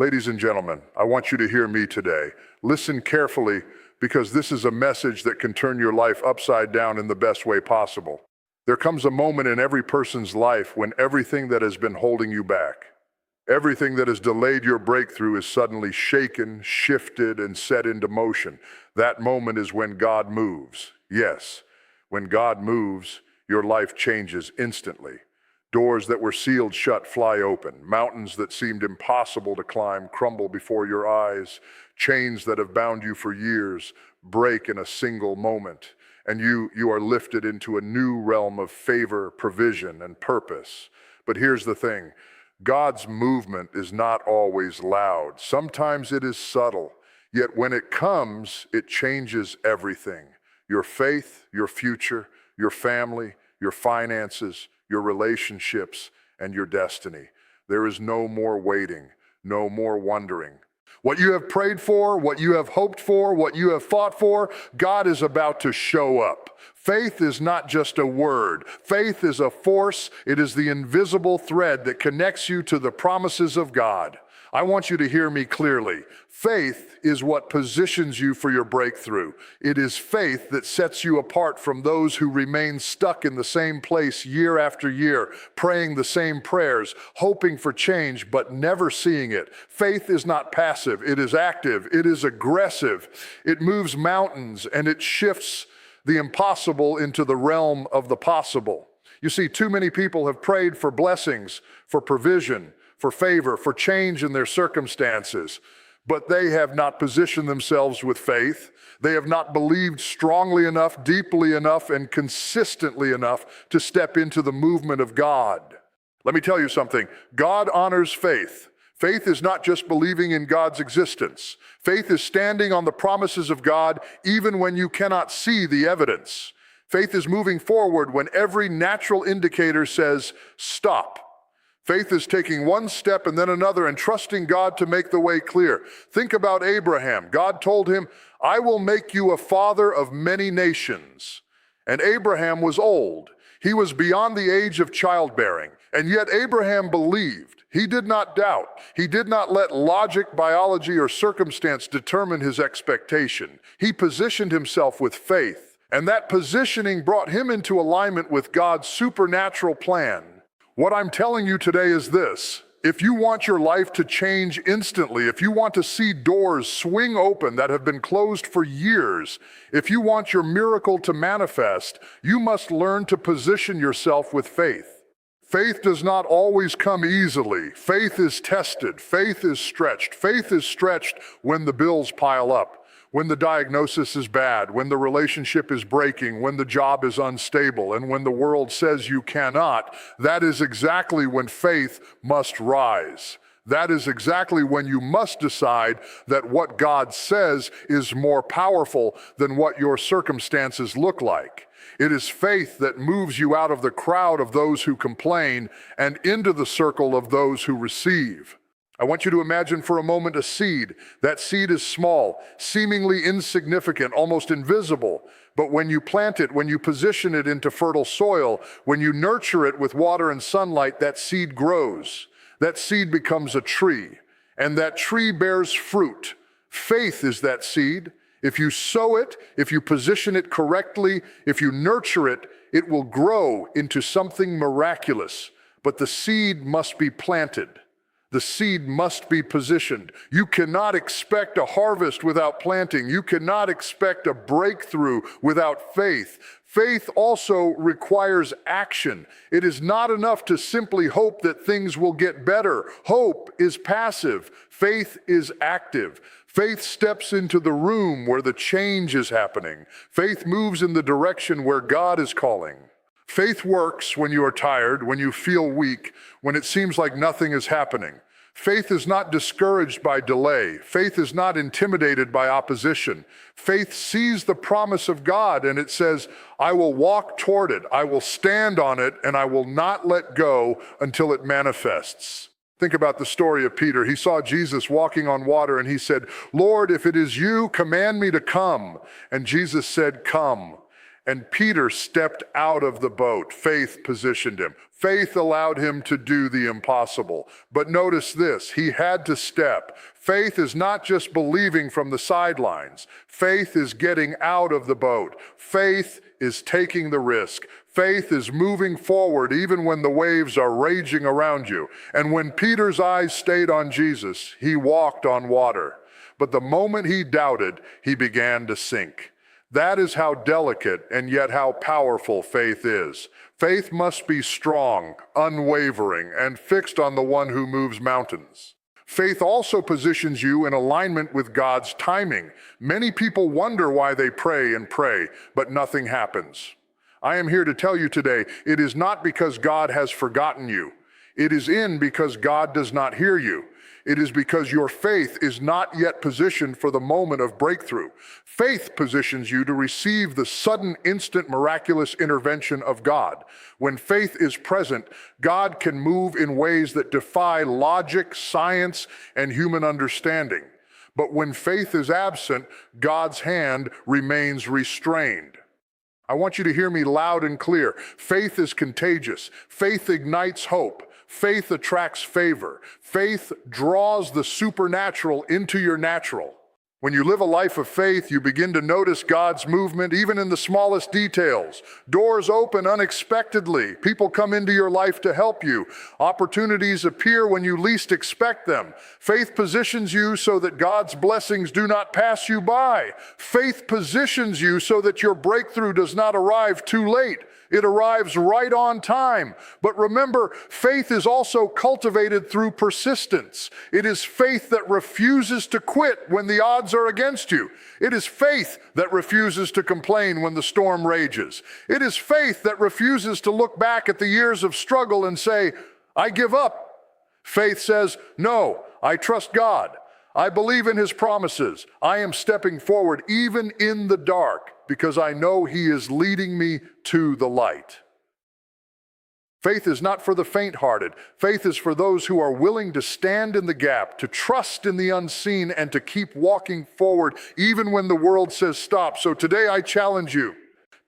Ladies and gentlemen, I want you to hear me today. Listen carefully because this is a message that can turn your life upside down in the best way possible. There comes a moment in every person's life when everything that has been holding you back, everything that has delayed your breakthrough is suddenly shaken, shifted, and set into motion. That moment is when God moves. Yes, when God moves, your life changes instantly. Doors that were sealed shut fly open. Mountains that seemed impossible to climb crumble before your eyes. Chains that have bound you for years break in a single moment. And you are lifted into a new realm of favor, provision, and purpose. But here's the thing. God's movement is not always loud. Sometimes it is subtle. Yet when it comes, it changes everything. Your faith, your future, your family, your finances, your relationships, and your destiny. There is no more waiting, no more wondering. What you have prayed for, what you have hoped for, what you have fought for, God is about to show up. Faith is not just a word. Faith is a force. It is the invisible thread that connects you to the promises of God. I want you to hear me clearly. Faith is what positions you for your breakthrough. It is faith that sets you apart from those who remain stuck in the same place year after year, praying the same prayers, hoping for change, but never seeing it. Faith is not passive. It is active. It is aggressive. It moves mountains and it shifts the impossible into the realm of the possible. You see, too many people have prayed for blessings, for provision, for favor, for change in their circumstances, but they have not positioned themselves with faith. They have not believed strongly enough, deeply enough, and consistently enough to step into the movement of God. Let me tell you something. God honors faith. Faith is not just believing in God's existence. Faith is standing on the promises of God even when you cannot see the evidence. Faith is moving forward when every natural indicator says, stop. Faith is taking one step and then another and trusting God to make the way clear. Think about Abraham. God told him, I will make you a father of many nations. And Abraham was old. He was beyond the age of childbearing. And yet Abraham believed. He did not doubt. He did not let logic, biology, or circumstance determine his expectation. He positioned himself with faith. And that positioning brought him into alignment with God's supernatural plan. What I'm telling you today is this. If you want your life to change instantly, if you want to see doors swing open that have been closed for years, if you want your miracle to manifest, you must learn to position yourself with faith. Faith does not always come easily. Faith is tested. Faith is stretched. Faith is stretched when the bills pile up, when the diagnosis is bad, when the relationship is breaking, when the job is unstable, and when the world says you cannot. That is exactly when faith must rise. That is exactly when you must decide that what God says is more powerful than what your circumstances look like. It is faith that moves you out of the crowd of those who complain and into the circle of those who receive. I want you to imagine for a moment a seed. That seed is small, seemingly insignificant, almost invisible. But when you plant it, when you position it into fertile soil, when you nurture it with water and sunlight, that seed grows. That seed becomes a tree, and that tree bears fruit. Faith is that seed. If you sow it, if you position it correctly, if you nurture it, it will grow into something miraculous. But the seed must be planted. The seed must be positioned. You cannot expect a harvest without planting. You cannot expect a breakthrough without faith. Faith also requires action. It is not enough to simply hope that things will get better. Hope is passive. Faith is active. Faith steps into the room where the change is happening. Faith moves in the direction where God is calling. Faith works when you are tired, when you feel weak, when it seems like nothing is happening. Faith is not discouraged by delay. Faith is not intimidated by opposition. Faith sees the promise of God and it says, I will walk toward it, I will stand on it, and I will not let go until it manifests. Think about the story of Peter. He saw Jesus walking on water and he said, Lord, if it is you, command me to come. And Jesus said, come. and Peter stepped out of the boat. Faith positioned him. Faith allowed him to do the impossible. But notice this, he had to step. Faith is not just believing from the sidelines. Faith is getting out of the boat. Faith is taking the risk. Faith is moving forward even when the waves are raging around you. And when Peter's eyes stayed on Jesus, he walked on water. But the moment he doubted, he began to sink. That is how delicate and yet how powerful faith is. Faith must be strong, unwavering, and fixed on the one who moves mountains. Faith also positions you in alignment with God's timing. Many people wonder why they pray and pray, but nothing happens. I am here to tell you today, it is not because God has forgotten you. It is because God does not hear you. It is because your faith is not yet positioned for the moment of breakthrough. Faith positions you to receive the sudden, instant, miraculous intervention of God. When faith is present, God can move in ways that defy logic, science, and human understanding. But when faith is absent, God's hand remains restrained. I want you to hear me loud and clear. Faith is contagious. Faith ignites hope. Faith attracts favor. Faith draws the supernatural into your natural. When you live a life of faith, you begin to notice God's movement even in the smallest details. Doors open unexpectedly. People come into your life to help you. Opportunities appear when you least expect them. Faith positions you so that God's blessings do not pass you by. Faith positions you so that your breakthrough does not arrive too late. It arrives right on time. But remember, faith is also cultivated through persistence. It is faith that refuses to quit when the odds are against you. It is faith that refuses to complain when the storm rages. It is faith that refuses to look back at the years of struggle and say, I give up. Faith says, no, I trust God. I believe in His promises. I am stepping forward even in the dark, because I know He is leading me to the light. Faith is not for the faint-hearted. Faith is for those who are willing to stand in the gap, to trust in the unseen, and to keep walking forward even when the world says stop. So today I challenge you,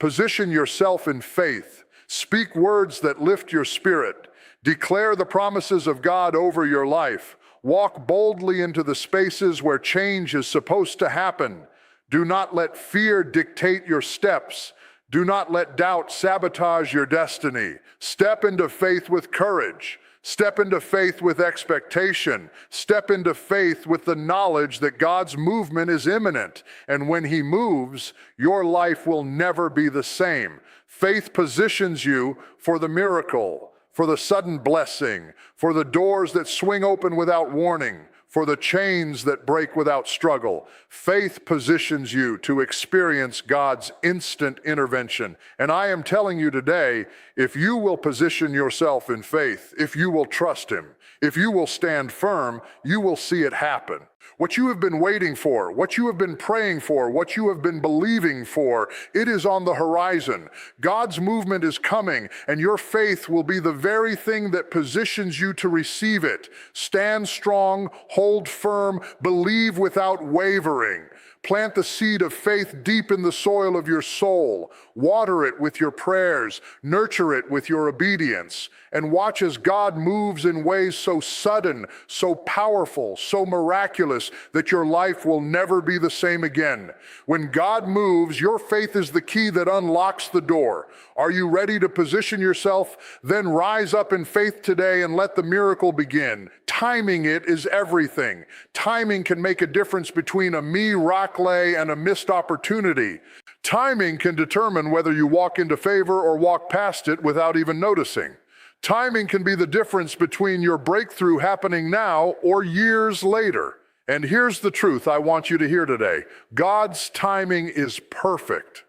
position yourself in faith. Speak words that lift your spirit. Declare the promises of God over your life. Walk boldly into the spaces where change is supposed to happen. Do not let fear dictate your steps. Do not let doubt sabotage your destiny. Step into faith with courage. Step into faith with expectation. Step into faith with the knowledge that God's movement is imminent. And when He moves, your life will never be the same. Faith positions you for the miracle, for the sudden blessing, for the doors that swing open without warning, for the chains that break without struggle. Faith positions you to experience God's instant intervention. And I am telling you today, if you will position yourself in faith, if you will trust Him, if you will stand firm, you will see it happen. What you have been waiting for, what you have been praying for, what you have been believing for, it is on the horizon. God's movement is coming, and your faith will be the very thing that positions you to receive it. Stand strong, hold firm, believe without wavering. Plant the seed of faith deep in the soil of your soul. Water it with your prayers. Nurture it with your obedience. And watch as God moves in ways so sudden, so powerful, so miraculous that your life will never be the same again. When God moves, your faith is the key that unlocks the door. Are you ready to position yourself? Then rise up in faith today and let the miracle begin. Timing it is everything. Timing can make a difference between a miracle and a missed opportunity. Timing can determine whether you walk into favor or walk past it without even noticing. Timing can be the difference between your breakthrough happening now or years later. And here's the truth I want you to hear today. God's timing is perfect.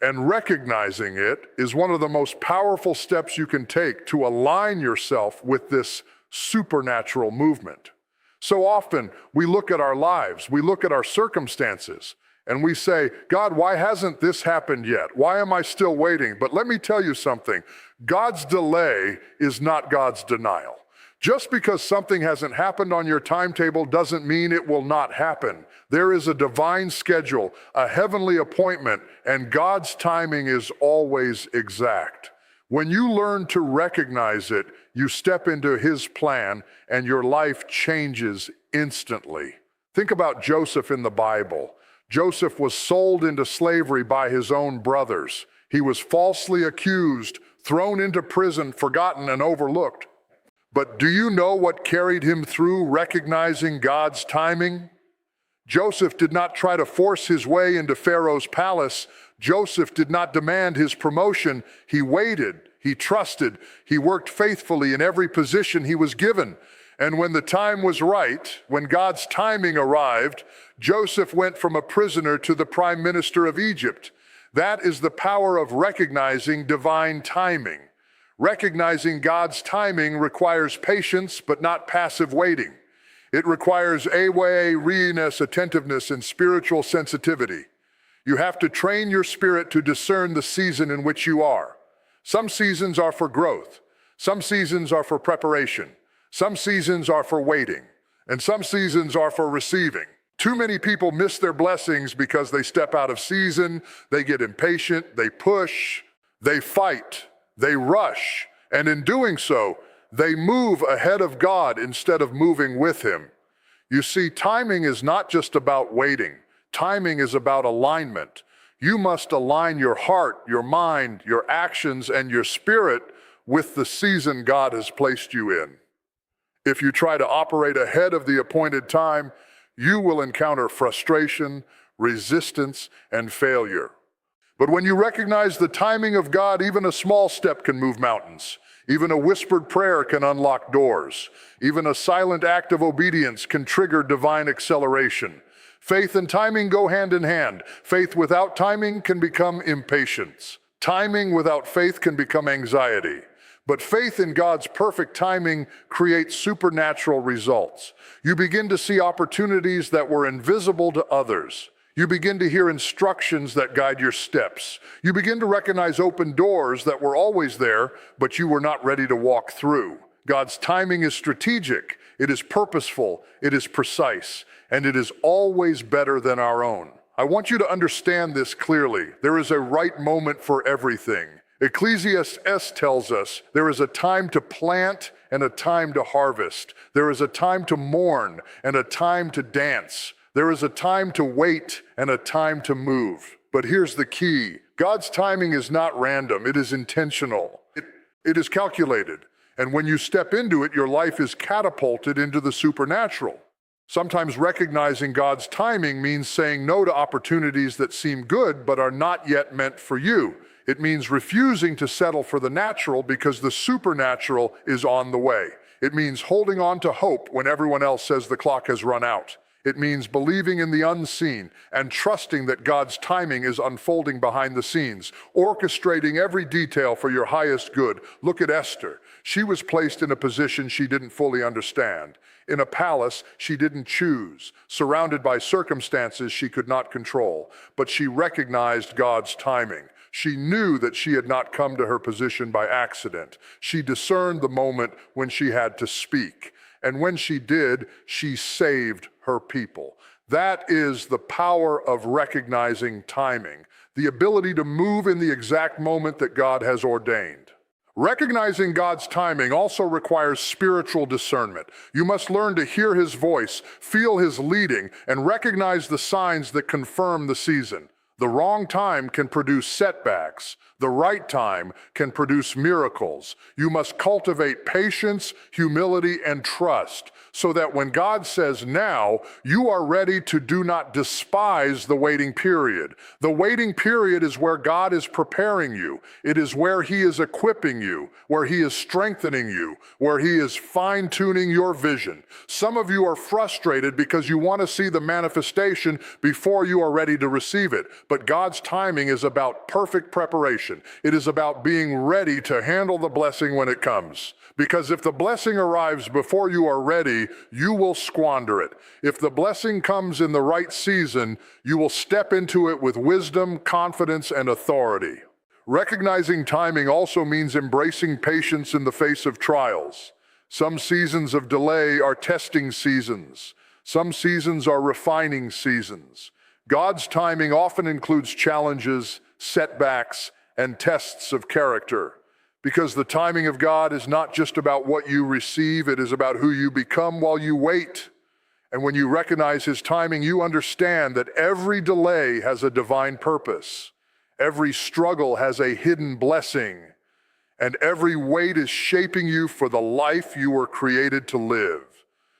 And recognizing it is one of the most powerful steps you can take to align yourself with this supernatural movement. So often we look at our lives, we look at our circumstances, and we say, God, why hasn't this happened yet? Why am I still waiting? But let me tell you something. God's delay is not God's denial. Just because something hasn't happened on your timetable doesn't mean it will not happen. There is a divine schedule, a heavenly appointment, and God's timing is always exact. When you learn to recognize it, you step into His plan and your life changes instantly. Think about Joseph in the Bible. Joseph was sold into slavery by his own brothers. He was falsely accused, thrown into prison, forgotten and overlooked. But do you know what carried him through recognizing God's timing? Joseph did not try to force his way into Pharaoh's palace. Joseph did not demand his promotion. He waited, he trusted, he worked faithfully in every position he was given. And when the time was right, when God's timing arrived, Joseph went from a prisoner to the prime minister of Egypt. That is the power of recognizing divine timing. Recognizing God's timing requires patience, but not passive waiting. It requires awareness, attentiveness, and spiritual sensitivity. You have to train your spirit to discern the season in which you are. Some seasons are for growth. Some seasons are for preparation. Some seasons are for waiting. And some seasons are for receiving. Too many people miss their blessings because they step out of season, they get impatient, they push, they fight, they rush, and in doing so, they move ahead of God instead of moving with Him. You see, timing is not just about waiting. Timing is about alignment. You must align your heart, your mind, your actions, and your spirit with the season God has placed you in. If you try to operate ahead of the appointed time, you will encounter frustration, resistance, and failure. But when you recognize the timing of God, even a small step can move mountains. Even a whispered prayer can unlock doors. Even a silent act of obedience can trigger divine acceleration. Faith and timing go hand in hand. Faith without timing can become impatience. Timing without faith can become anxiety. But faith in God's perfect timing creates supernatural results. You begin to see opportunities that were invisible to others. You begin to hear instructions that guide your steps. You begin to recognize open doors that were always there, but you were not ready to walk through. God's timing is strategic, it is purposeful, it is precise, and it is always better than our own. I want you to understand this clearly. There is a right moment for everything. Ecclesiastes tells us there is a time to plant and a time to harvest. There is a time to mourn and a time to dance. There is a time to wait and a time to move. But here's the key. God's timing is not random. It is intentional. It is calculated. And when you step into it, your life is catapulted into the supernatural. Sometimes recognizing God's timing means saying no to opportunities that seem good but are not yet meant for you. It means refusing to settle for the natural because the supernatural is on the way. It means holding on to hope when everyone else says the clock has run out. It means believing in the unseen and trusting that God's timing is unfolding behind the scenes, orchestrating every detail for your highest good. Look at Esther. She was placed in a position she didn't fully understand. In a palace she didn't choose, surrounded by circumstances she could not control. But she recognized God's timing. She knew that she had not come to her position by accident. She discerned the moment when she had to speak. And when she did, she saved her people. That is the power of recognizing timing, the ability to move in the exact moment that God has ordained. Recognizing God's timing also requires spiritual discernment. You must learn to hear His voice, feel His leading, and recognize the signs that confirm the season. The wrong time can produce setbacks. The right time can produce miracles. You must cultivate patience, humility, and trust so that when God says now, you are ready to do not despise the waiting period. The waiting period is where God is preparing you. It is where He is equipping you, where He is strengthening you, where He is fine-tuning your vision. Some of you are frustrated because you want to see the manifestation before you are ready to receive it. But God's timing is about perfect preparation. It is about being ready to handle the blessing when it comes. Because if the blessing arrives before you are ready, you will squander it. If the blessing comes in the right season, you will step into it with wisdom, confidence, and authority. Recognizing timing also means embracing patience in the face of trials. Some seasons of delay are testing seasons. Some seasons are refining seasons. God's timing often includes challenges, setbacks, and tests of character. Because the timing of God is not just about what you receive, it is about who you become while you wait. And when you recognize His timing, you understand that every delay has a divine purpose. Every struggle has a hidden blessing. And every wait is shaping you for the life you were created to live.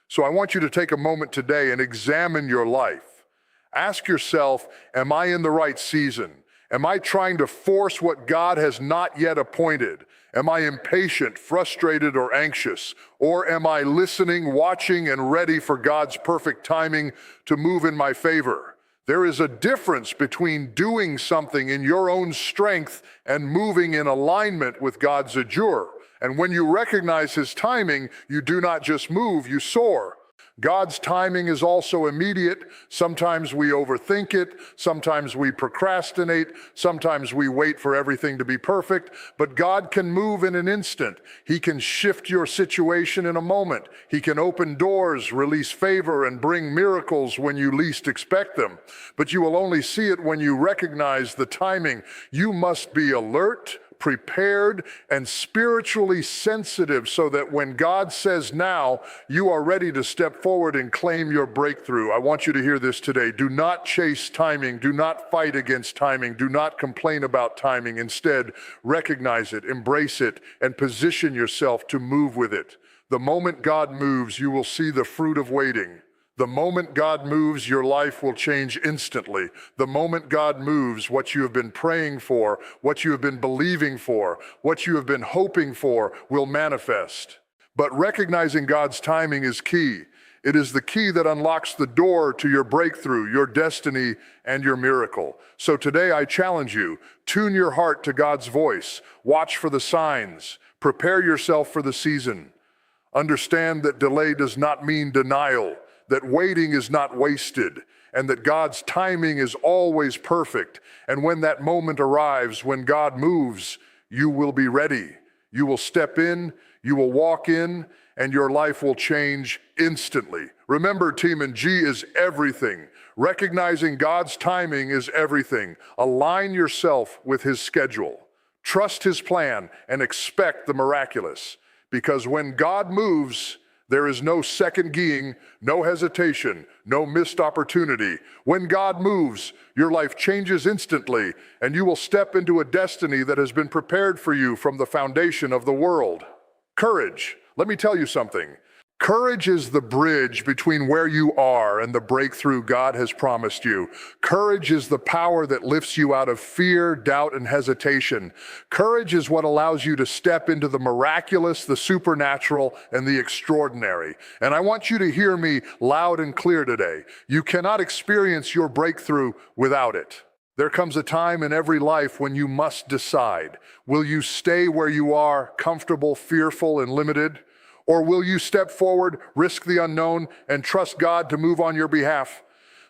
So I want you to take a moment today and examine your life. Ask yourself, am I in the right season? Am I trying to force what God has not yet appointed? Am I impatient, frustrated, or anxious? Or am I listening, watching, and ready for God's perfect timing to move in my favor? There is a difference between doing something in your own strength and moving in alignment with God's azure. And when you recognize His timing, you do not just move, you soar. God's timing is also immediate. Sometimes we overthink it. Sometimes we procrastinate. Sometimes we wait for everything to be perfect. But God can move in an instant. He can shift your situation in a moment. He can open doors, release favor, and bring miracles when you least expect them. But you will only see it when you recognize the timing. You must be alert, prepared, and spiritually sensitive so that when God says now, you are ready to step forward and claim your breakthrough. I want you to hear this today. Do not chase timing. Do not fight against timing. Do not complain about timing. Instead, recognize it, embrace it, and position yourself to move with it. The moment God moves, you will see the fruit of waiting. The moment God moves, your life will change instantly. The moment God moves, what you have been praying for, what you have been believing for, what you have been hoping for will manifest. But recognizing God's timing is key. It is the key that unlocks the door to your breakthrough, your destiny, and your miracle. So today I challenge you, tune your heart to God's voice. Watch for the signs. Prepare yourself for the season. Understand that delay does not mean denial, that waiting is not wasted, and that God's timing is always perfect. And when that moment arrives, when God moves, you will be ready. You will step in, you will walk in, and your life will change instantly. Remember, team, and G is everything. Recognizing God's timing is everything. Align yourself with His schedule. Trust His plan and expect the miraculous. Because when God moves, there is no second guessing, no hesitation, no missed opportunity. When God moves, your life changes instantly, and you will step into a destiny that has been prepared for you from the foundation of the world. Courage. Let me tell you something. Courage is the bridge between where you are and the breakthrough God has promised you. Courage is the power that lifts you out of fear, doubt, and hesitation. Courage is what allows you to step into the miraculous, the supernatural, and the extraordinary. And I want you to hear me loud and clear today. You cannot experience your breakthrough without it. There comes a time in every life when you must decide. Will you stay where you are, comfortable, fearful, and limited? Or will you step forward, risk the unknown, and trust God to move on your behalf?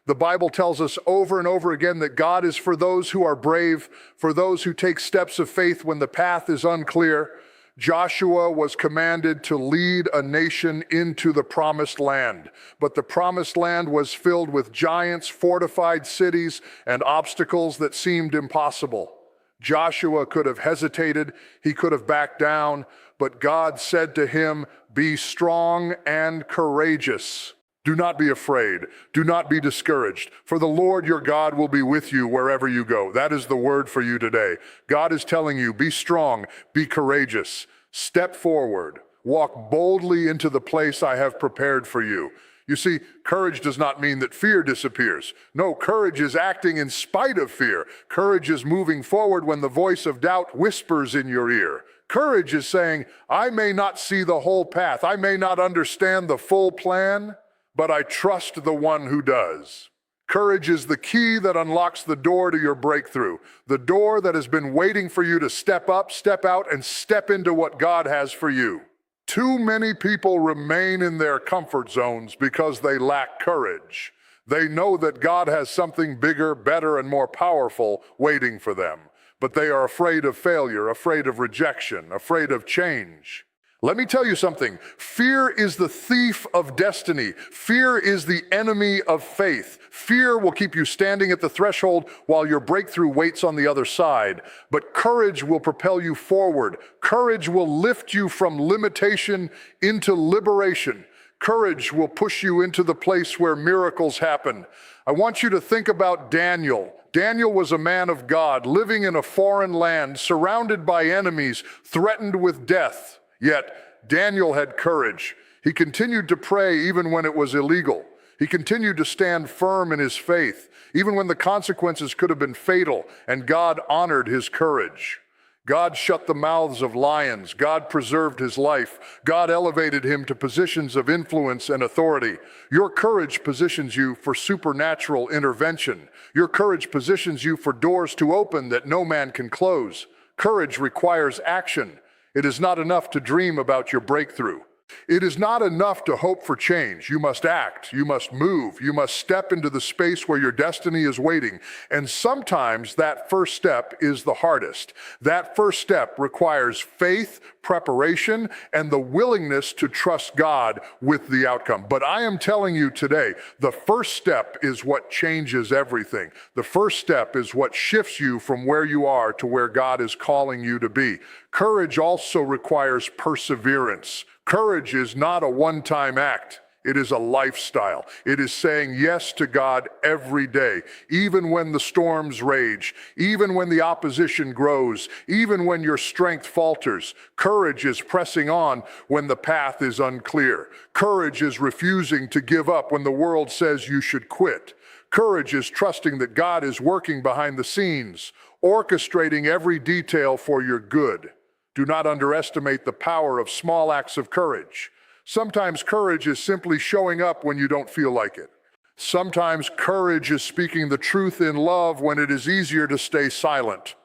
The Bible tells us over and over again that God is for those who are brave, for those who take steps of faith when the path is unclear. Joshua was commanded to lead a nation into the promised land, but the promised land was filled with giants, fortified cities, and obstacles that seemed impossible. Joshua could have hesitated, he could have backed down, but God said to him, "Be strong and courageous. Do not be afraid. Do not be discouraged, for the Lord your God will be with you wherever you go." That is the word for you today. God is telling you, be strong, be courageous, step forward, walk boldly into the place I have prepared for you. You see, courage does not mean that fear disappears. No, courage is acting in spite of fear. Courage is moving forward when the voice of doubt whispers in your ear. Courage is saying, I may not see the whole path, I may not understand the full plan, but I trust the one who does. Courage is the key that unlocks the door to your breakthrough, the door that has been waiting for you to step up, step out, and step into what God has for you. Too many people remain in their comfort zones because they lack courage. They know that God has something bigger, better, and more powerful waiting for them, but they are afraid of failure, afraid of rejection, afraid of change. Let me tell you something. Fear is the thief of destiny. Fear is the enemy of faith. Fear will keep you standing at the threshold while your breakthrough waits on the other side. But courage will propel you forward. Courage will lift you from limitation into liberation. Courage will push you into the place where miracles happen. I want you to think about Daniel. Daniel was a man of God, living in a foreign land, surrounded by enemies, threatened with death. Yet Daniel had courage. He continued to pray even when it was illegal. He continued to stand firm in his faith, even when the consequences could have been fatal, and God honored his courage. God shut the mouths of lions. God preserved his life. God elevated him to positions of influence and authority. Your courage positions you for supernatural intervention. Your courage positions you for doors to open that no man can close. Courage requires action. It is not enough to dream about your breakthrough. It is not enough to hope for change. You must act. You must move. You must step into the space where your destiny is waiting. And sometimes that first step is the hardest. That first step requires faith, preparation, and the willingness to trust God with the outcome. But I am telling you today, the first step is what changes everything. The first step is what shifts you from where you are to where God is calling you to be. Courage also requires perseverance. Courage is not a one-time act. It is a lifestyle. It is saying yes to God every day, even when the storms rage, even when the opposition grows, even when your strength falters. Courage is pressing on when the path is unclear. Courage is refusing to give up when the world says you should quit. Courage is trusting that God is working behind the scenes, orchestrating every detail for your good. Do not underestimate the power of small acts of courage. Sometimes courage is simply showing up when you don't feel like it. Sometimes courage is speaking the truth in love when it is easier to stay silent.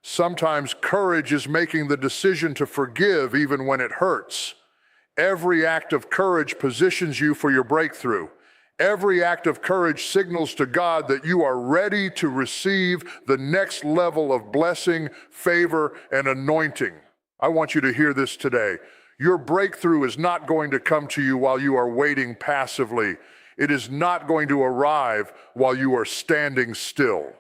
Sometimes courage is making the decision to forgive even when it hurts. Every act of courage positions you for your breakthrough. Every act of courage signals to God that you are ready to receive the next level of blessing, favor, and anointing. I want you to hear this today. Your breakthrough is not going to come to you while you are waiting passively. It is not going to arrive while you are standing still.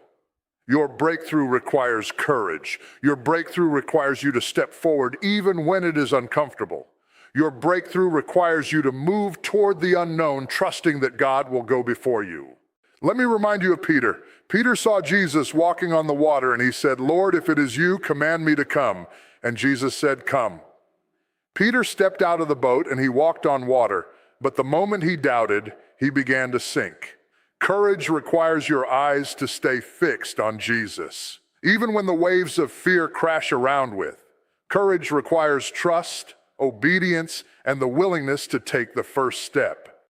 Your breakthrough requires courage. Your breakthrough requires you to step forward even when it is uncomfortable. Your breakthrough requires you to move toward the unknown, trusting that God will go before you. Let me remind you of Peter. Peter saw Jesus walking on the water and he said, "Lord, if it is you, command me to come." And Jesus said, "Come." Peter stepped out of the boat and he walked on water, but the moment he doubted, he began to sink. Courage requires your eyes to stay fixed on Jesus, even when the waves of fear crash around with. Courage requires trust, obedience, and the willingness to take the first step.